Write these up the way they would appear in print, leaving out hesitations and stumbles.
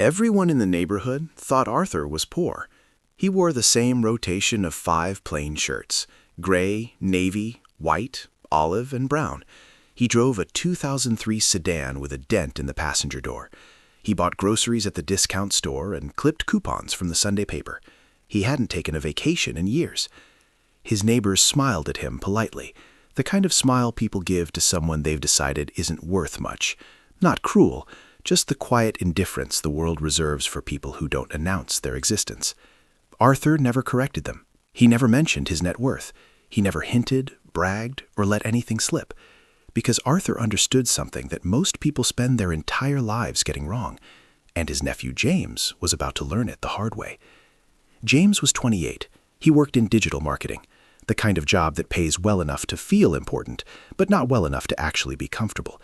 Everyone in the neighborhood thought Arthur was poor. He wore the same rotation of 5 plain shirts: gray, navy, white, olive, and brown. He drove a 2003 sedan with a dent in the passenger door. He bought groceries at the discount store and clipped coupons from the Sunday paper. He hadn't taken a vacation in years. His neighbors smiled at him politely, the kind of smile people give to someone they've decided isn't worth much. Not cruel, just the quiet indifference the world reserves for people who don't announce their existence. Arthur never corrected them. He never mentioned his net worth. He never hinted, bragged, or let anything slip. Because Arthur understood something that most people spend their entire lives getting wrong, and his nephew James was about to learn it the hard way. James was 28. He worked in digital marketing, the kind of job that pays well enough to feel important, but not well enough to actually be comfortable.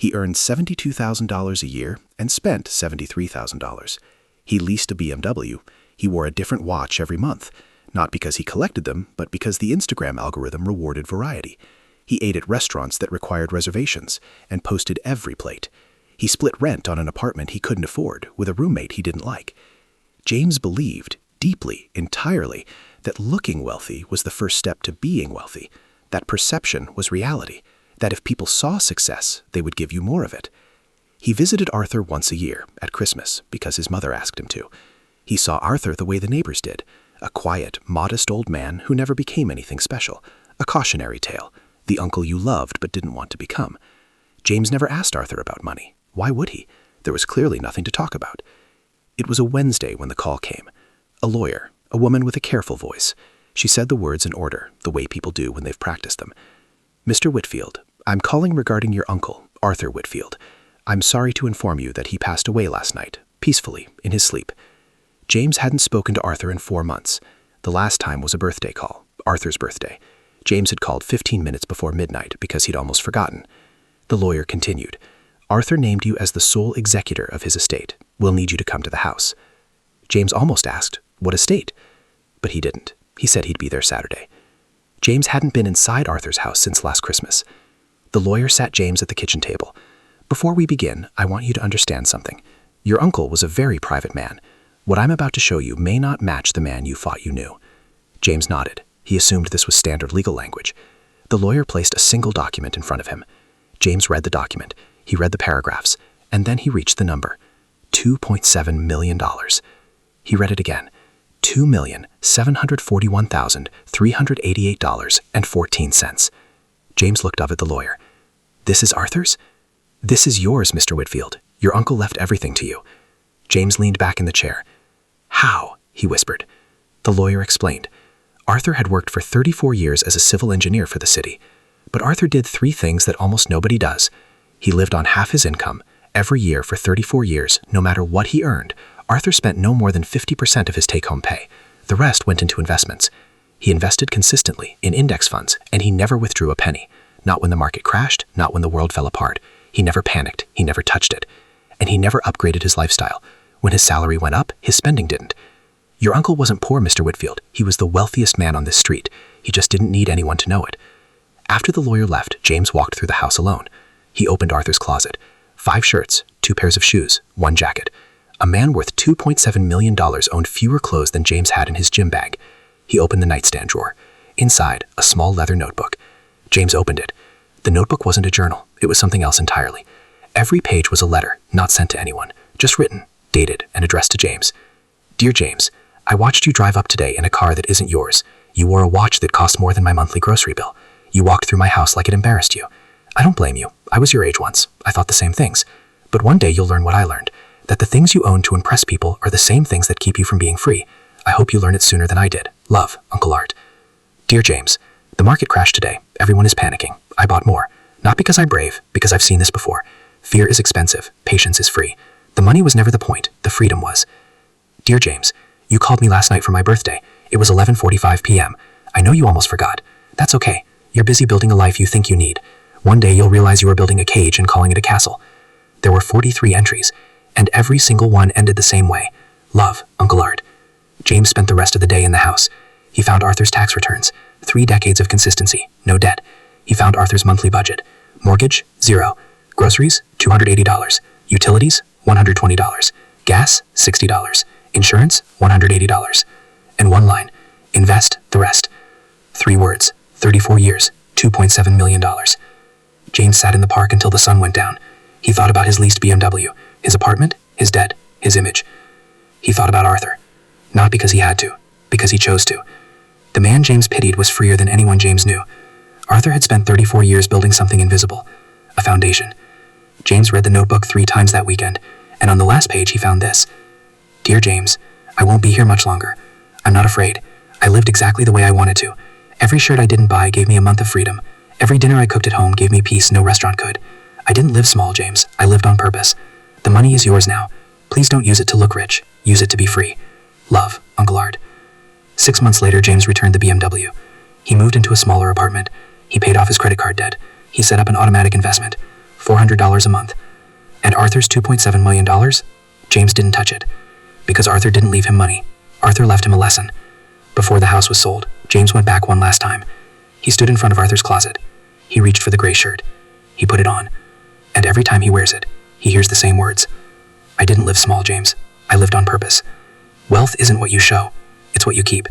He earned $72,000 a year and spent $73,000. He leased a BMW. He wore a different watch every month, not because he collected them, but because the Instagram algorithm rewarded variety. He ate at restaurants that required reservations and posted every plate. He split rent on an apartment he couldn't afford with a roommate he didn't like. James believed, deeply, entirely, that looking wealthy was the first step to being wealthy, that perception was reality, that if people saw success, they would give you more of it. He visited Arthur once a year, at Christmas, because his mother asked him to. He saw Arthur the way the neighbors did, a quiet, modest old man who never became anything special, a cautionary tale, the uncle you loved but didn't want to become. James never asked Arthur about money. Why would he? There was clearly nothing to talk about. It was a Wednesday when the call came. A lawyer, a woman with a careful voice. She said the words in order, the way people do when they've practiced them. "Mr. Whitfield, I'm calling regarding your uncle, Arthur Whitfield. I'm sorry to inform you that he passed away last night, peacefully, in his sleep." James hadn't spoken to Arthur in 4 months. The last time was a birthday call, Arthur's birthday. James had called 15 minutes before midnight because he'd almost forgotten. The lawyer continued. "Arthur named you as the sole executor of his estate. We'll need you to come to the house." James almost asked, "What estate?" But he didn't. He said he'd be there Saturday. James hadn't been inside Arthur's house since last Christmas. The lawyer sat James at the kitchen table. "Before we begin, I want you to understand something. Your uncle was a very private man. What I'm about to show you may not match the man you thought you knew." James nodded. He assumed this was standard legal language. The lawyer placed a single document in front of him. James read the document. He read the paragraphs, and then he reached the number. $2.7 million. He read it again. $2,741,388.14. James looked up at the lawyer. "This is Arthur's?" "This is yours, Mr. Whitfield. Your uncle left everything to you." James leaned back in the chair. "How?" he whispered. The lawyer explained. Arthur had worked for 34 years as a civil engineer for the city. But Arthur did 3 things that almost nobody does. He lived on half his income. Every year for 34 years, no matter what he earned, Arthur spent no more than 50% of his take-home pay. The rest went into investments. He invested consistently in index funds, and he never withdrew a penny. Not when the market crashed, not when the world fell apart. He never panicked. He never touched it. And he never upgraded his lifestyle. When his salary went up, his spending didn't. Your uncle wasn't poor, Mr. Whitfield. He was the wealthiest man on this street. He just didn't need anyone to know it. After the lawyer left, James walked through the house alone. He opened Arthur's closet. 5 shirts, 2 pairs of shoes, 1 jacket. A man worth $2.7 million owned fewer clothes than James had in his gym bag. He opened the nightstand drawer. Inside, a small leather notebook. James opened it. The notebook wasn't a journal. It was something else entirely. Every page was a letter, not sent to anyone, just written, dated, and addressed to James. "Dear James, I watched you drive up today in a car that isn't yours. You wore a watch that cost more than my monthly grocery bill. You walked through my house like it embarrassed you. I don't blame you. I was your age once. I thought the same things. But one day you'll learn what I learned, that the things you own to impress people are the same things that keep you from being free. I hope you learn it sooner than I did. Love, Uncle Art." "Dear James, the market crashed today. Everyone is panicking. I bought more. Not because I'm brave, because I've seen this before. Fear is expensive. Patience is free. The money was never the point. The freedom was. Dear James, you called me last night for my birthday. It was 11:45 p.m. I know you almost forgot. That's okay. You're busy building a life you think you need. One day you'll realize you were building a cage and calling it a castle." There were 43 entries, and every single one ended the same way. "Love, Uncle Art." James spent the rest of the day in the house. He found Arthur's tax returns. 3 decades of consistency, no debt. He found Arthur's monthly budget. Mortgage, 0. Groceries, $280. Utilities, $120. Gas, $60. Insurance, $180. And one line, invest the rest. 3 words, 34 years, $2.7 million. James sat in the park until the sun went down. He thought about his leased BMW, his apartment, his debt, his image. He thought about Arthur. Not because he had to, because he chose to. The man James pitied was freer than anyone James knew. Arthur had spent 34 years building something invisible, a foundation. James read the notebook 3 times that weekend, and on the last page he found this. Dear James, I won't be here much longer. I'm not afraid. I lived exactly the way I wanted to. Every shirt I didn't buy gave me a month of freedom. Every dinner I cooked at home gave me peace no restaurant could. I didn't live small, James. I lived on purpose. The money is yours now. Please don't use it to look rich. Use it to be free. Love, Uncle Art. 6 months later, James returned the BMW. He moved into a smaller apartment. He paid off his credit card debt. He set up an automatic investment, $400 a month. And Arthur's $2.7 million? James didn't touch it. Because Arthur didn't leave him money. Arthur left him a lesson. Before the house was sold, James went back one last time. He stood in front of Arthur's closet. He reached for the gray shirt. He put it on. And every time he wears it, he hears the same words. I didn't live small, James. I lived on purpose. Wealth isn't what you show. It's what you keep.